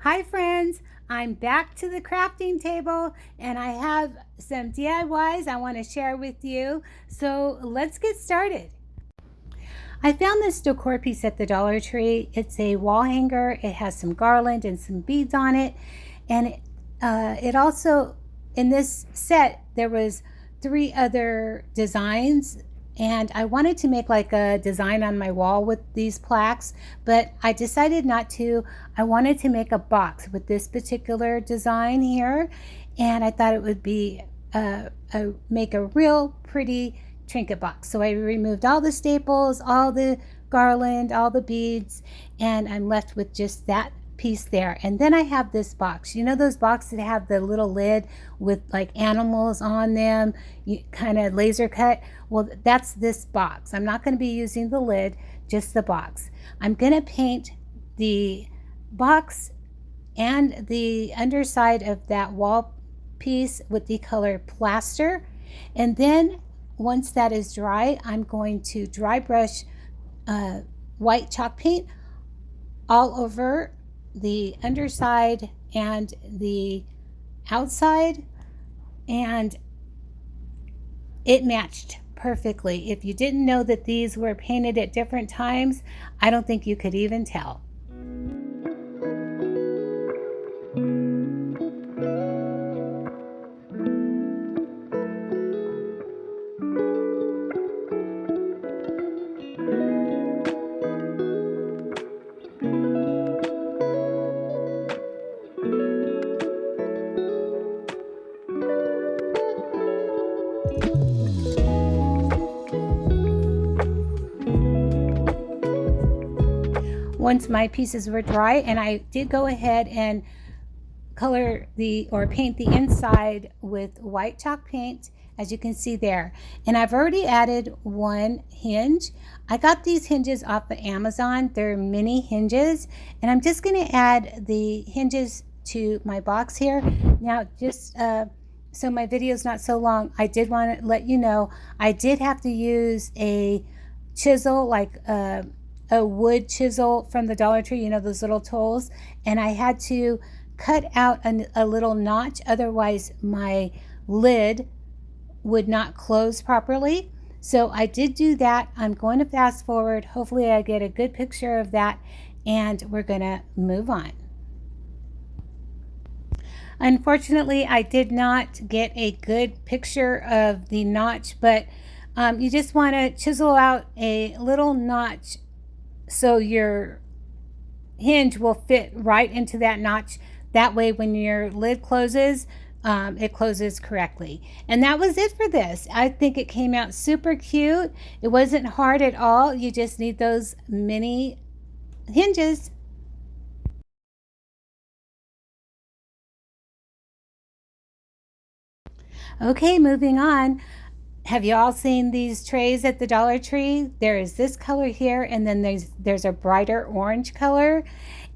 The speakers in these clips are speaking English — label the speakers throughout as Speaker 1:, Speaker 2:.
Speaker 1: Hi friends, I'm back to the crafting table and I have some DIYs I want to share with you. So let's get started. I found this decor piece at the Dollar Tree. It's a wall hanger. It has some garland and some beads on it. And it also, in this set, there was 3 other designs, and I wanted to make like a design on my wall with these plaques, but I decided not to. I wanted to make a box with this particular design here, and I thought it would be make a real pretty trinket box. So I removed all the staples, all the garland, all the beads, and I'm left with just that piece there. And then I have this box. You know those boxes that have the little lid with like animals on them, kind of laser cut? Well, that's this box. I'm not going to be using the lid, just the box. I'm going to paint the box and the underside of that wall piece with the color plaster. And then once that is dry, I'm going to dry brush white chalk paint all over the underside and the outside, and it matched perfectly. If you didn't know that these were painted at different times, I don't think you could even tell. Once my pieces were dry, and I did go ahead and color or paint the inside with white chalk paint, as you can see there. And I've already added one hinge. I got these hinges off of Amazon. They're mini hinges, and I'm just going to add the hinges to my box here. Now, just so my video is not so long, I did want to let you know I did have to use a chisel, like a wood chisel from the Dollar Tree, you know, those little tools, and I had to cut out a little notch, otherwise my lid would not close properly. So I did do that. I'm going to fast forward. Hopefully I get a good picture of that, and we're going to move on. Unfortunately, I did not get a good picture of the notch, but you just want to chisel out a little notch so your hinge will fit right into that notch. That way when your lid closes, it closes correctly. And that was it for this. I think it came out super cute. It wasn't hard at all. You just need those mini hinges. Okay, moving on. Have you all seen these trays at the Dollar Tree? There is this color here, and then there's a brighter orange color.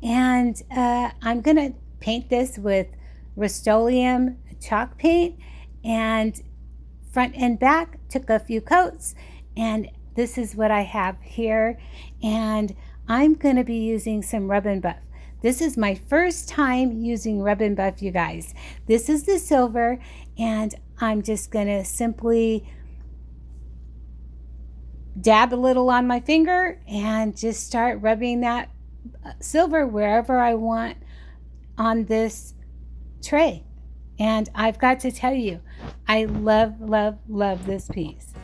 Speaker 1: And I'm going to paint this with Rust-Oleum chalk paint, and front and back, took a few coats, and this is what I have here. And I'm going to be using some Rub and Buff. This is my first time using Rub and Buff, you guys. This is the silver, and I'm just going to simply dab a little on my finger and just start rubbing that silver wherever I want on this tray. And I've got to tell you, I love, love, love this piece.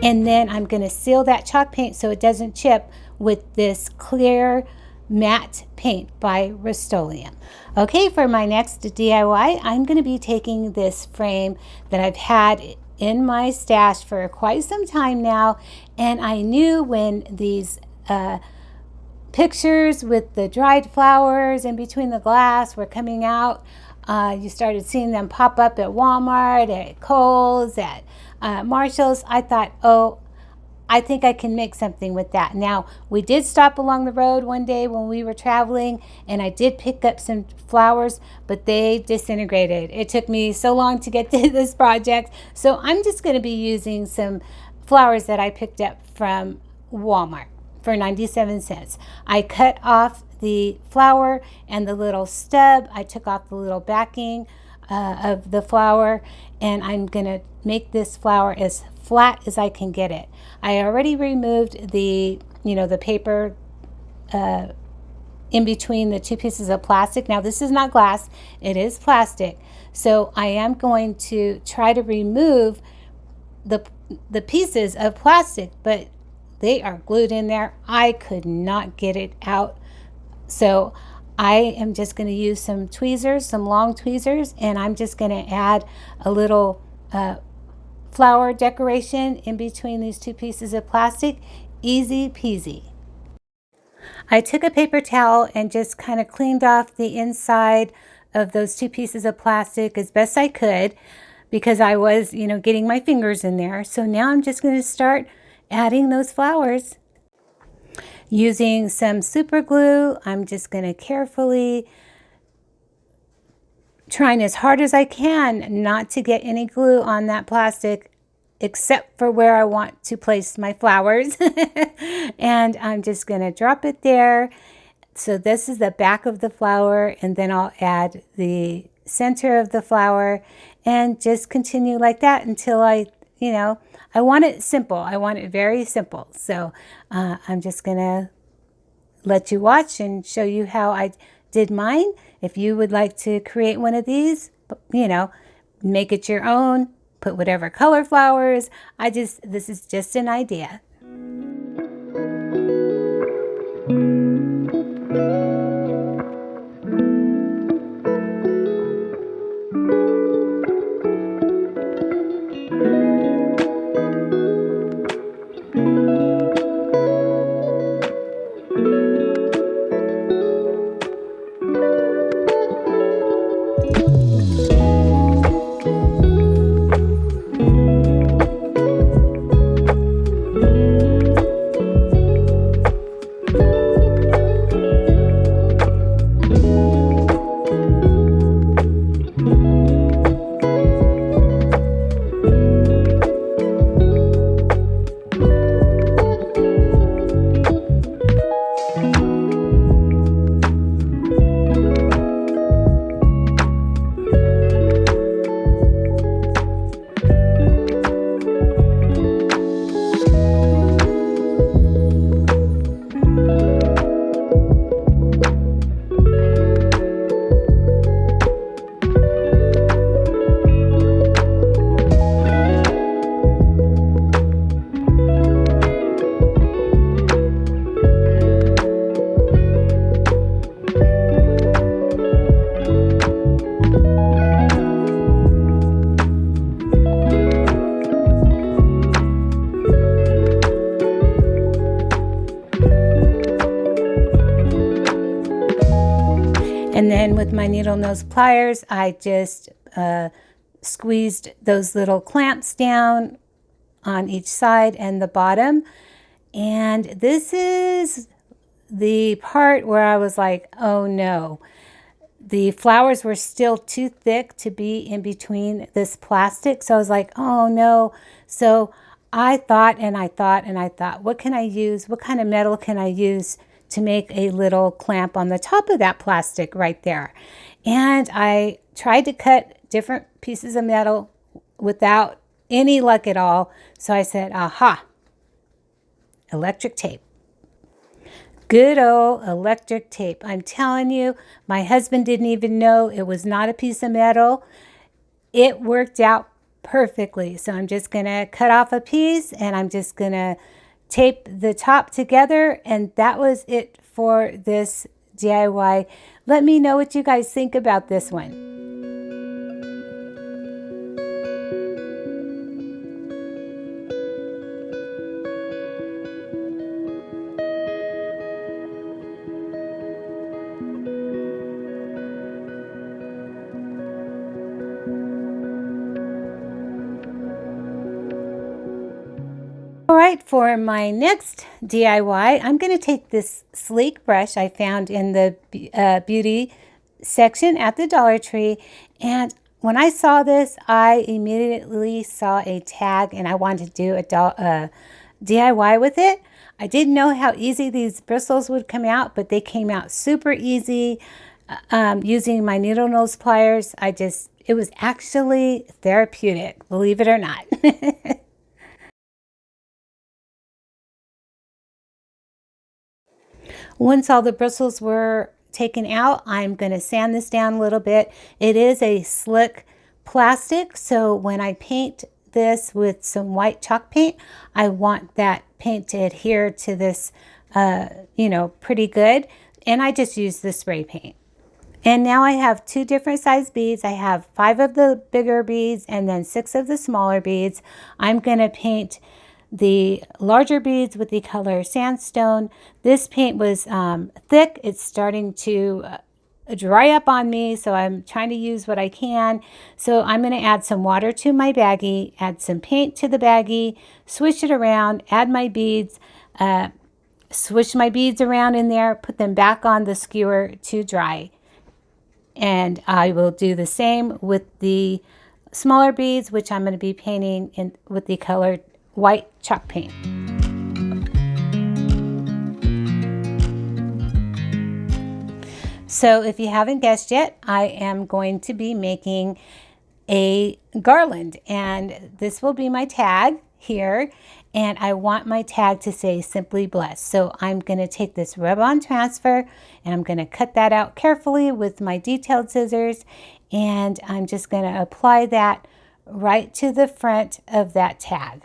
Speaker 1: And then I'm going to seal that chalk paint so it doesn't chip with this clear matte paint by Rust-Oleum. Okay, for my next DIY, I'm going to be taking this frame that I've had in my stash for quite some time now, and I knew when these pictures with the dried flowers in between the glass were coming out. You started seeing them pop up at Walmart, at Kohl's, at Marshall's. I thought, oh, I think I can make something with that. Now, we did stop along the road one day when we were traveling, and I did pick up some flowers, but they disintegrated. It took me so long to get to this project, so I'm just going to be using some flowers that I picked up from Walmart for 97 cents. I cut off the flower and the little stub. I took off the little backing of the flower, and I'm going to make this flower as flat as I can get it. I already removed the paper in between the two pieces of plastic. Now, this is not glass, it is plastic. So I am going to try to remove the pieces of plastic, but they are glued in there. I could not get it out. So I am just going to use some tweezers, some long tweezers, and I'm just going to add a little flower decoration in between these two pieces of plastic. Easy peasy. I took a paper towel and just kind of cleaned off the inside of those two pieces of plastic as best I could, because I was, getting my fingers in there. So now I'm just going to start adding those flowers. Using some super glue, I'm just going to carefully, trying as hard as I can not to get any glue on that plastic except for where I want to place my flowers. And I'm just going to drop it there. So this is the back of the flower, and then I'll add the center of the flower and just continue like that until I want it simple. I want it very simple. So I'm just going to let you watch and show you how I did mine. If you would like to create one of these, make it your own, put whatever color flowers. This is just an idea. And then with my needle nose pliers, I just squeezed those little clamps down on each side and the bottom. And this is the part where I was like, oh no. The flowers were still too thick to be in between this plastic. So I was like, oh no. So I thought, what can I use? What kind of metal can I use to make a little clamp on the top of that plastic right there? And I tried to cut different pieces of metal without any luck at all. So I said, aha, electric tape. Good old electric tape. I'm telling you, my husband didn't even know it was not a piece of metal. It worked out perfectly. So I'm just going to cut off a piece and I'm just going to tape the top together, and that was it for this DIY. Let me know what you guys think about this one. All right, for my next DIY, I'm going to take this sleek brush I found in the beauty section at the Dollar Tree. And when I saw this, I immediately saw a tag and I wanted to do a DIY with it. I didn't know how easy these bristles would come out, but they came out super easy using my needle nose pliers. It was actually therapeutic, believe it or not. Once all the bristles were taken out, I'm going to sand this down a little bit. It is a slick plastic, so when I paint this with some white chalk paint, I want that paint to adhere to this, pretty good. And I just use the spray paint. And now I have 2 different size beads. I have 5 of the bigger beads and then 6 of the smaller beads. I'm going to paint the larger beads with the color sandstone. This paint was thick. It's starting to dry up on me, so I'm trying to use what I can. So I'm going to add some water to my baggie, add some paint to the baggie, swish it around, add my beads, swish my beads around in there, put them back on the skewer to dry. And I will do the same with the smaller beads, which I'm going to be painting in with the color white chalk paint. So if you haven't guessed yet, I am going to be making a garland, and this will be my tag here, and I want my tag to say Simply Blessed. So I'm going to take this rub-on transfer and I'm going to cut that out carefully with my detailed scissors, and I'm just going to apply that right to the front of that tag.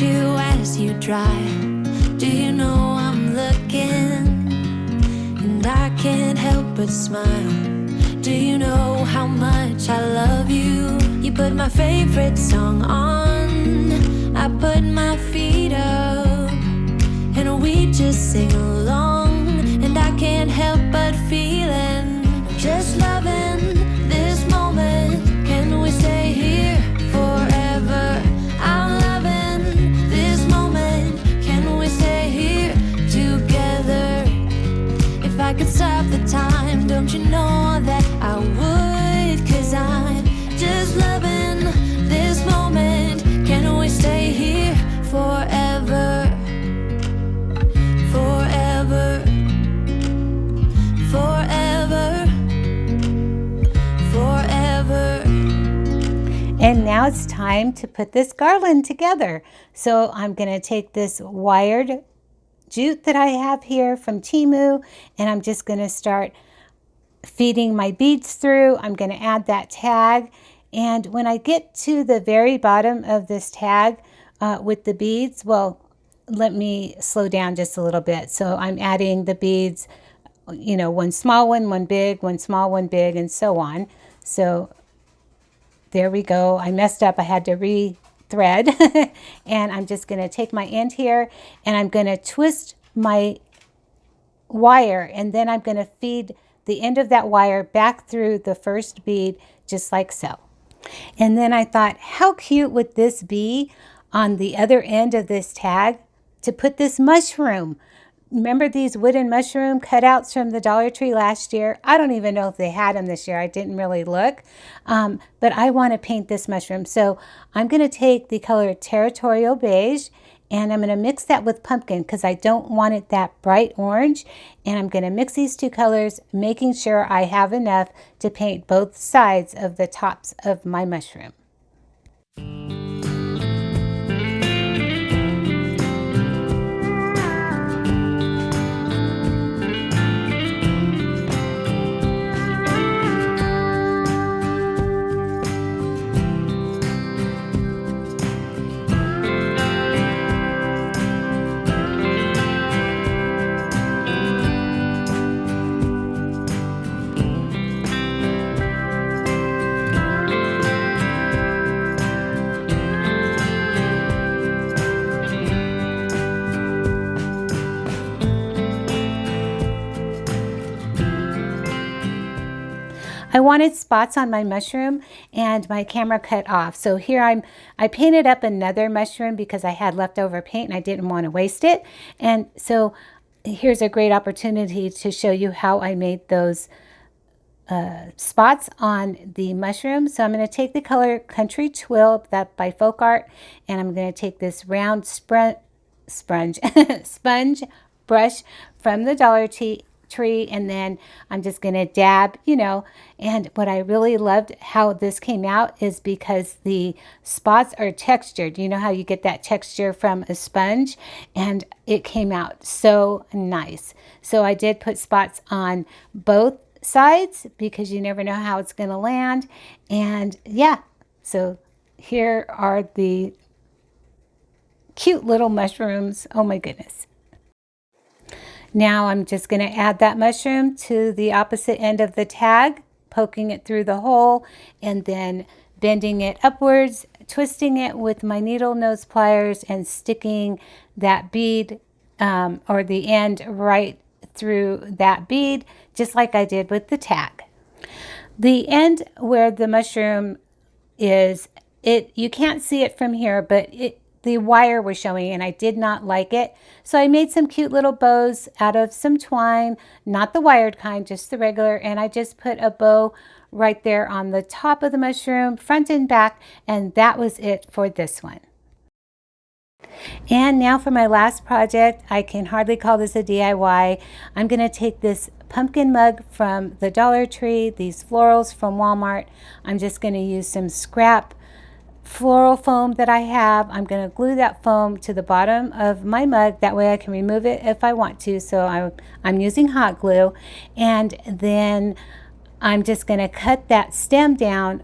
Speaker 2: You as you drive, do you know I'm looking, and I can't help but smile. Do you know how much I love you? You put my favorite song on, I put my feet up, and we just sing along, and I can't help but feeling, just loving this moment. Can we stay here forever? I'm loving this moment. Can we stay here together? If I could stop the time, don't you know that I would? 'Cause I'm just loving this moment. Can we stay here forever? Forever. Forever. Forever.
Speaker 1: And now it's time to put this garland together. So I'm going to take this wired jute that I have here from Temu, and I'm just going to start feeding my beads through. I'm going to add that tag, and when I get to the very bottom of this tag with the beads, well, let me slow down just a little bit. So I'm adding the beads, one small one big, one small, one big, and so on. So there we go. I messed up. I had to re-thread. And I'm just going to take my end here and I'm going to twist my wire, and then I'm going to feed the end of that wire back through the first bead, just like so. And then I thought, how cute would this be on the other end of this tag to put this mushroom? Remember these wooden mushroom cutouts from the Dollar Tree last year? I don't even know if they had them this year. I didn't really look. But I want to paint this mushroom. So I'm going to take the color Territorial Beige, and I'm going to mix that with pumpkin because I don't want it that bright orange. And I'm going to mix these two colors, making sure I have enough to paint both sides of the tops of my mushroom. I wanted spots on my mushroom and my camera cut off. So here I painted up another mushroom because I had leftover paint and I didn't want to waste it. And so here's a great opportunity to show you how I made those spots on the mushroom. So I'm going to take the color Country Twill, that by Folk Art, and I'm going to take this round sponge brush from the Dollar Tree, and then I'm just going to dab, and what I really loved how this came out is because the spots are textured. You know how you get that texture from a sponge, and it came out so nice. So I did put spots on both sides because you never know how it's going to land. And yeah, so here are the cute little mushrooms. Oh my goodness. Now I'm just going to add that mushroom to the opposite end of the tag, poking it through the hole and then bending it upwards, twisting it with my needle nose pliers and sticking that bead or the end right through that bead, just like I did with the tag. The end where the mushroom is, you can't see it from here, but the wire was showing and I did not like it. So I made some cute little bows out of some twine, not the wired kind, just the regular, and I just put a bow right there on the top of the mushroom, front and back, and that was it for this one. And now for my last project. I can hardly call this a DIY. I'm going to take this pumpkin mug from the Dollar Tree, these florals from Walmart. I'm just going to use some scrap floral foam that I have. I'm going to glue that foam to the bottom of my mug. That way I can remove it if I want to. So I'm using hot glue. And then I'm just going to cut that stem down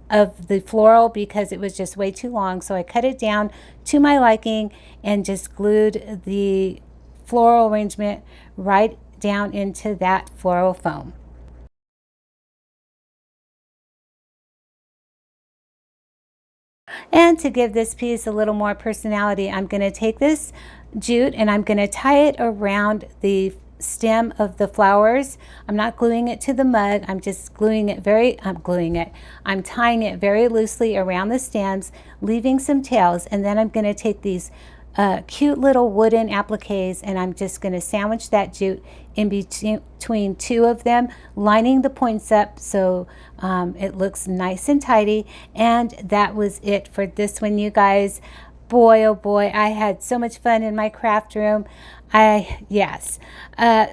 Speaker 1: of the floral because it was just way too long. So I cut it down to my liking and just glued the floral arrangement right down into that floral foam. And to give this piece a little more personality, I'm going to take this jute and I'm going to tie it around the stem of the flowers. I'm not gluing it to the mug. I'm just I'm tying it very loosely around the stems, leaving some tails, and then I'm going to take these cute little wooden appliques and I'm just going to sandwich that jute in between two of them, lining the points up so it looks nice and tidy. And that was it for this one, you guys. Boy, oh boy, I had so much fun in my craft room. Yes.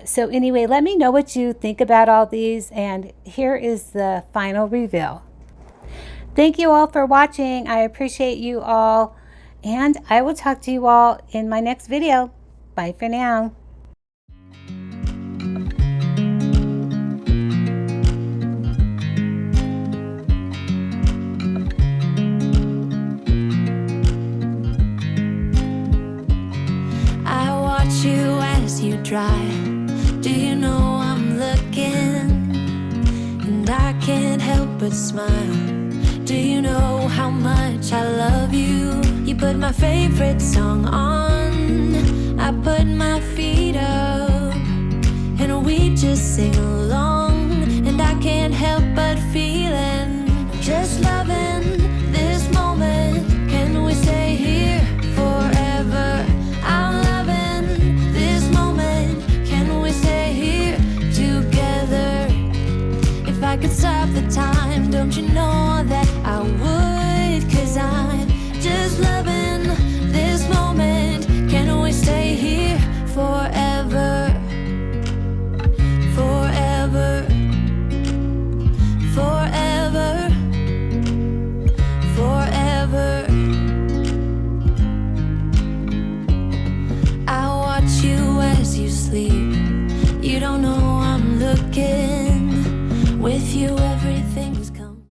Speaker 1: So anyway, let me know what you think about all these, and here is the final reveal. Thank you all for watching. I appreciate you all, and I will talk to you all in my next video. Bye for now.
Speaker 2: You dry. Do you know I'm looking and I can't help but smile? Do you know how much I love you? You put my favorite song on, I put my feet up and we just sing along.